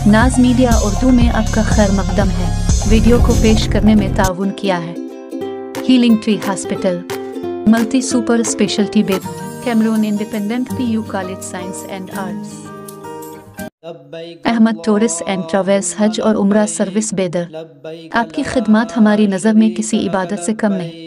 नाज मीडिया उर्दू में आपका खैर मकदम है। वीडियो को पेश करने में ताउन किया है healing tree hospital, multi super speciality bed, Cameroon independent PU college science and arts, Ahmed tourist and travels, हज और उम्रा सर्विस बेदर। आपकी खिदमत हमारी नज़र में किसी इबादत से कम नहीं।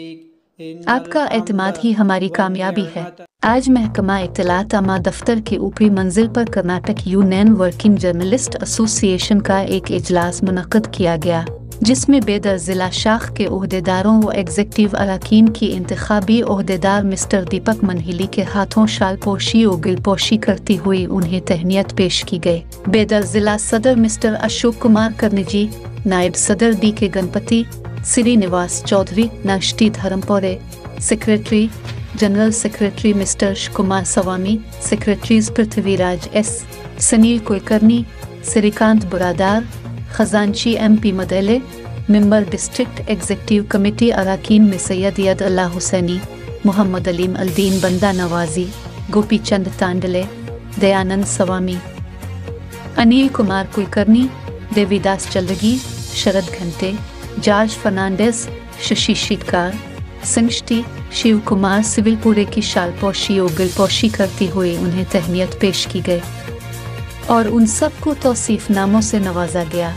आपका एतमाद ही हमारी कामयाबी है। आज महकमा इत्तलात आमा दफ्तर के ऊपरी मंजिल पर Karnataka union working journalist association का एक इजलास मुनक्कद किया गया, जिसमें बेदर जिला शाख के ओहदेदारों व एग्जीक्यूटिव अरकान की इंतखाबी ओहदेदार मिस्टर दीपक मनहिली के हाथों शालपोशी और गिलपोशी करती हुई उन्हें तहनीत पेश की गई। बेदर जिला सदर मिस्टर अशोक कुमार कर्निजी, नायब सदर DK गणपति, श्रीनिवास चौधरी, नाश्ती Dharmapure, secretary general secretary mister Kumar Swamy, secretaries Prithviraj S, Sanil Kulkarni, Shrikant Buradar, खजानची MP मदेले, मेंबर डिस्ट्रिक्ट एग्जीक्यूटिव कमेटी अरकान में सैयद यद अल्लाह हुसैनी, मोहम्मद अलीम अल्दीन बंदा नवाजी, गोपी चंद तांडले, दयानंद स्वामी, अनिल कुमार कुलकर्णी, देवीदास चल्लगी, शरद घंटे, जॉर्ज फर्नांडिस, शशि शीतकार, संगष्टी, शिव कुमार सिविलपुरे की शालपोशी और गिलपोशी करती हुई उन्हें तहनीत पेश की गई और उन सबको तौसीफ नामों से नवाजा गया।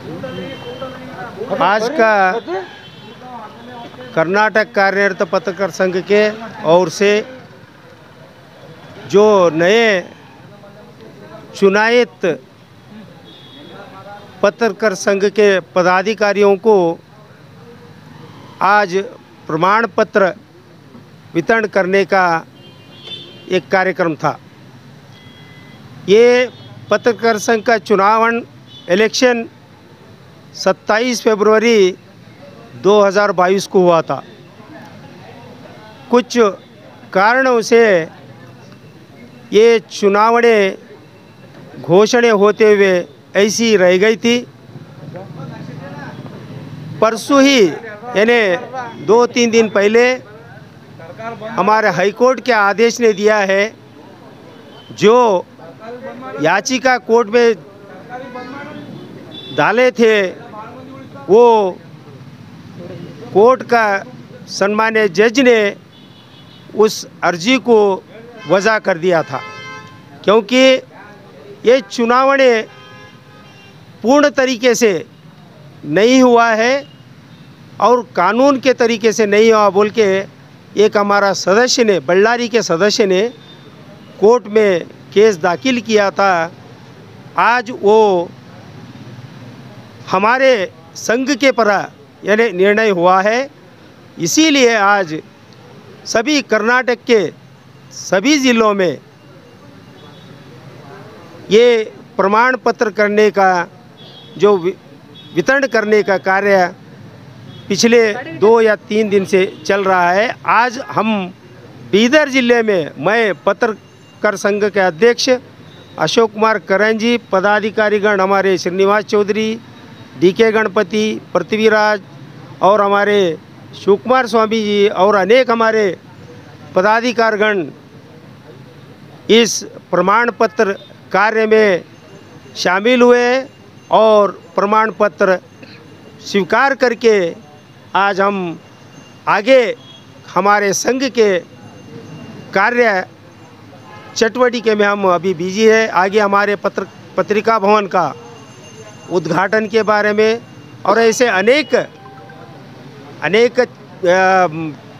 आज का कर्नाटक कार्यनिरत पत्रकार संघ के ओर से जो नए चुनायित पत्रकार संघ के पदाधिकारियों को आज प्रमाण पत्र वितरण करने का एक कार्यक्रम था। ये पत्रकार संघ का चुनावन इलेक्शन 27 फरवरी 2022 को हुआ था। कुछ कारणों से ये चुनावणें घोषणा होते हुए ऐसी रह गई थी। परसों ही यानी 2-3 दिन पहले हमारे हाईकोर्ट के आदेश ने दिया है, जो याचिका कोर्ट में डाले थे वो कोर्ट का सम्मानीय जज ने उस अर्जी को वज़ा कर दिया था, क्योंकि ये चुनावणें पूर्ण तरीके से नहीं हुआ है और कानून के तरीके से नहीं हुआ बोल के एक हमारा सदस्य ने, बल्लारी के सदस्य ने कोर्ट में केस दाखिल किया था। आज वो हमारे संघ के पर यानी निर्णय हुआ है। इसीलिए आज सभी कर्नाटक के सभी ज़िलों में ये प्रमाण पत्र करने का जो वितरण करने का कार्य पिछले 2 या 3 दिन से चल रहा है। आज हम बीदर जिले में, मैं पत्रकार संघ के अध्यक्ष अशोक कुमार करंजी, पदाधिकारीगण हमारे श्रीनिवास चौधरी, DK गणपति, पृथ्वीराज और हमारे शिवकुमार स्वामी जी और अनेक हमारे पदाधिकारगण इस प्रमाण पत्र कार्य में शामिल हुए और प्रमाण पत्र स्वीकार करके आज हम आगे हमारे संघ के कार्य चटवटिके में हम अभी बिजी है। आगे हमारे पत्रिका भवन का उद्घाटन के बारे में और ऐसे अनेक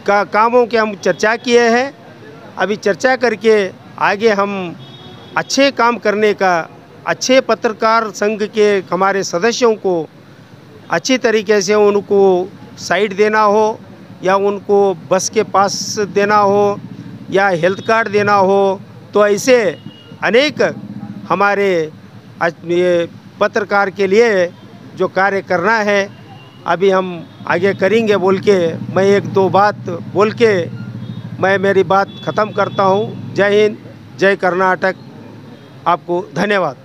कामों के हम चर्चा किए हैं। अभी चर्चा करके आगे हम अच्छे काम करने का, अच्छे पत्रकार संघ के हमारे सदस्यों को अच्छी तरीके से उनको साइट देना हो या उनको बस के पास देना हो या हेल्थ कार्ड देना हो, तो ऐसे अनेक हमारे ये पत्रकार के लिए जो कार्य करना है अभी हम आगे करेंगे बोल के मैं 1-2 बात बोल के मैं मेरी बात ख़त्म करता हूँ। जय हिंद, जय कर्नाटक। आपको धन्यवाद।